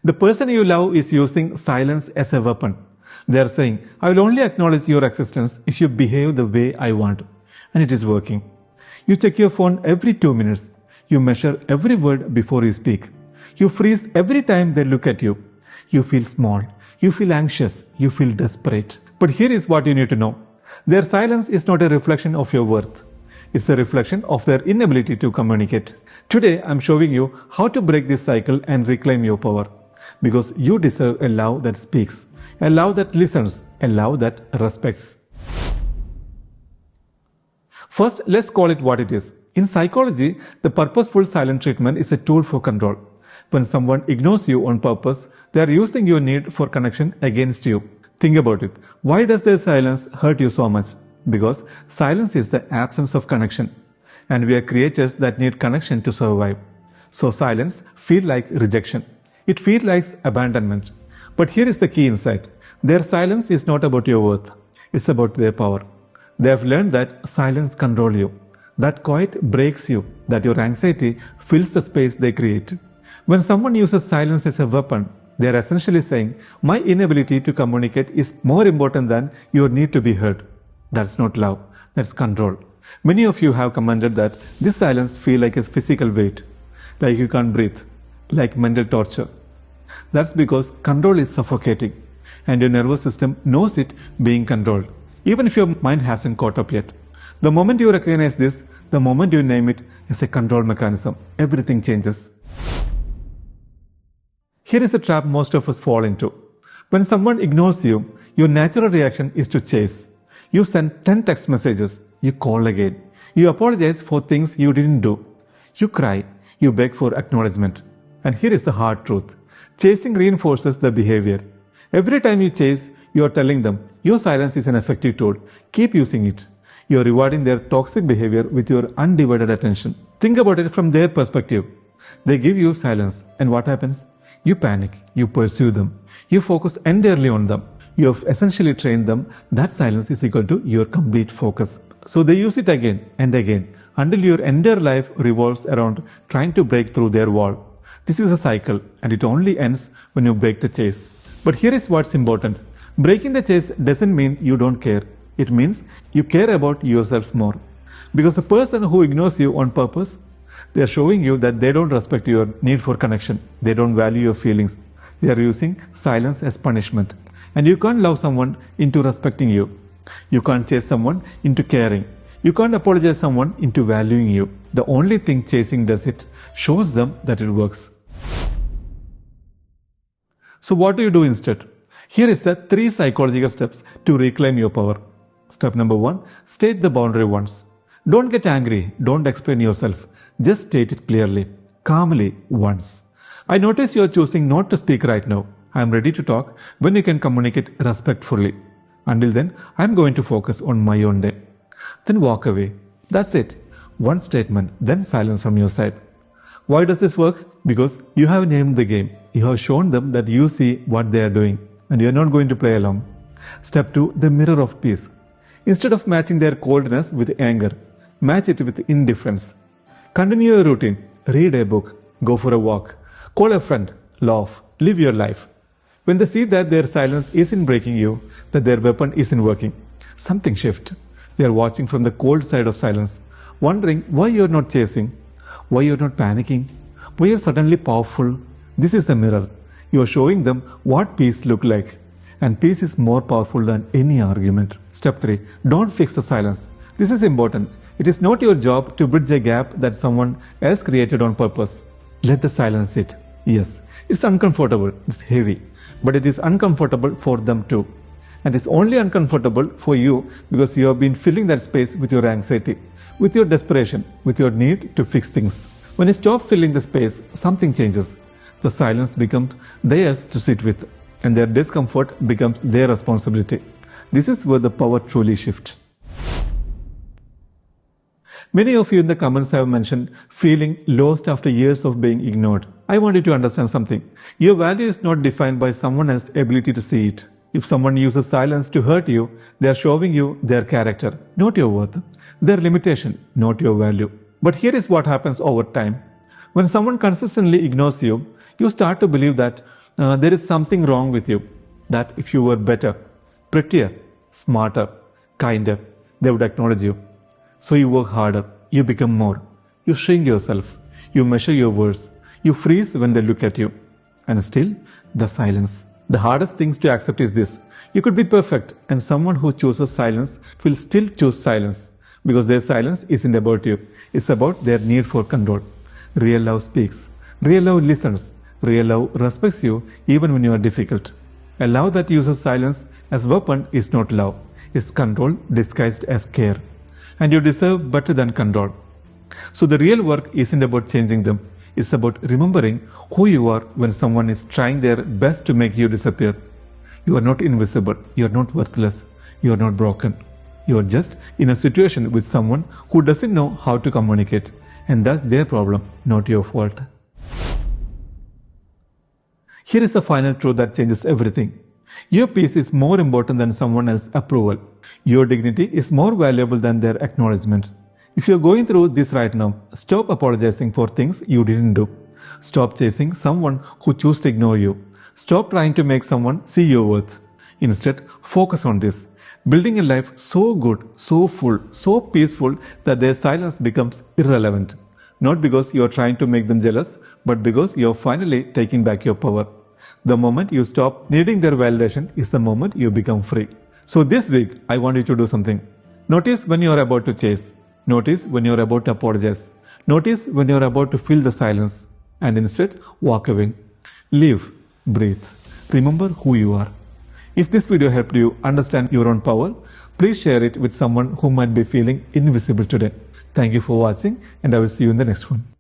The person you love is using silence as a weapon. They are saying, I will only acknowledge your existence if you behave the way I want. And it is working. You check your phone every 2 minutes. You measure every word before you speak. You freeze every time they look at you. You feel small. You feel anxious. You feel desperate. But here is what you need to know. Their silence is not a reflection of your worth. It's a reflection of their inability to communicate. Today, I'm showing you how to break this cycle and reclaim your power. Because you deserve a love that speaks, a love that listens, a love that respects. First, let's call it what it is. In psychology, the purposeful silent treatment is a tool for control. When someone ignores you on purpose, they are using your need for connection against you. Think about it. Why does their silence hurt you so much? Because silence is the absence of connection. And we are creatures that need connection to survive. So silence feels like rejection. It feels like abandonment. But here is the key insight. Their silence is not about your worth. It's about their power. They have learned that silence controls you. That quiet breaks you. That your anxiety fills the space they create. When someone uses silence as a weapon, they are essentially saying, my inability to communicate is more important than your need to be heard. That's not love. That's control. Many of you have commented that this silence feels like a physical weight. Like you can't breathe. Like mental torture. That's because control is suffocating. And your nervous system knows it being controlled. Even if your mind hasn't caught up yet. The moment you recognize this, the moment you name it as a control mechanism, everything changes. Here is a trap most of us fall into. When someone ignores you, your natural reaction is to chase. You send 10 text messages. You call again. You apologize for things you didn't do. You cry. You beg for acknowledgement. And here is the hard truth. Chasing reinforces the behavior. Every time you chase, you are telling them, your silence is an effective tool. Keep using it. You are rewarding their toxic behavior with your undivided attention. Think about it from their perspective. They give you silence. And what happens? You panic. You pursue them. You focus entirely on them. You have essentially trained them that silence is equal to your complete focus. So they use it again and again until your entire life revolves around trying to break through their wall. This is a cycle and it only ends when you break the chase. But here is what's important. Breaking the chase doesn't mean you don't care. It means you care about yourself more. Because the person who ignores you on purpose, they are showing you that they don't respect your need for connection. They don't value your feelings. They are using silence as punishment. And you can't love someone into respecting you. You can't chase someone into caring. You can't apologize someone into valuing you. The only thing chasing does it shows them that it works. So what do you do instead? Here is the 3 psychological steps to reclaim your power. Step number 1, state the boundary once. Don't get angry. Don't explain yourself. Just state it clearly, calmly once. I notice you are choosing not to speak right now. I am ready to talk when you can communicate respectfully. Until then, I am going to focus on my own day. Then walk away. That's it. One statement, then silence from your side. Why does this work? Because you have named the game. You have shown them that you see what they are doing and you are not going to play along. Step 2, the mirror of peace. Instead of matching their coldness with anger, match it with indifference. Continue your routine. Read a book. Go for a walk. Call a friend. Laugh. Live your life. When they see that their silence isn't breaking you, that their weapon isn't working, something shifts. They are watching from the cold side of silence, wondering why you are not chasing, why you are not panicking, why you are suddenly powerful. This is the mirror. You are showing them what peace looks like. And peace is more powerful than any argument. Step 3. Don't fix the silence. This is important. It is not your job to bridge a gap that someone else created on purpose. Let the silence sit. Yes, it's uncomfortable, it's heavy, but it is uncomfortable for them too. And it's only uncomfortable for you because you have been filling that space with your anxiety, with your desperation, with your need to fix things. When you stop filling the space, something changes. The silence becomes theirs to sit with, and their discomfort becomes their responsibility. This is where the power truly shifts. Many of you in the comments have mentioned feeling lost after years of being ignored. I want you to understand something. Your value is not defined by someone else's ability to see it. If someone uses silence to hurt you, they are showing you their character, not your worth, their limitation, not your value. But here is what happens over time. When someone consistently ignores you, you start to believe that there is something wrong with you, that if you were better, prettier, smarter, kinder, they would acknowledge you. So you work harder, you become more, you shrink yourself, you measure your words, you freeze when they look at you. And still, the silence. The hardest things to accept is this. You could be perfect, and someone who chooses silence will still choose silence, because their silence isn't about you, it's about their need for control. Real love speaks. Real love listens. Real love respects you even when you are difficult. A love that uses silence as weapon is not love. It's control disguised as care. And you deserve better than control. So the real work isn't about changing them. It's about remembering who you are when someone is trying their best to make you disappear. You are not invisible. You are not worthless. You are not broken. You are just in a situation with someone who doesn't know how to communicate. And that's their problem, not your fault. Here is the final truth that changes everything. Your peace is more important than someone else's approval. Your dignity is more valuable than their acknowledgement. If you're going through this right now, stop apologizing for things you didn't do. Stop chasing someone who chose to ignore you. Stop trying to make someone see your worth. Instead, focus on this. Building a life so good, so full, so peaceful that their silence becomes irrelevant. Not because you're trying to make them jealous, but because you're finally taking back your power. The moment you stop needing their validation is the moment you become free. So this week, I want you to do something. Notice when you're about to chase. Notice when you're about to apologize. Notice when you're about to fill the silence. And instead, walk away. Live. Breathe. Remember who you are. If this video helped you understand your own power, please share it with someone who might be feeling invisible today. Thank you for watching, and I will see you in the next one.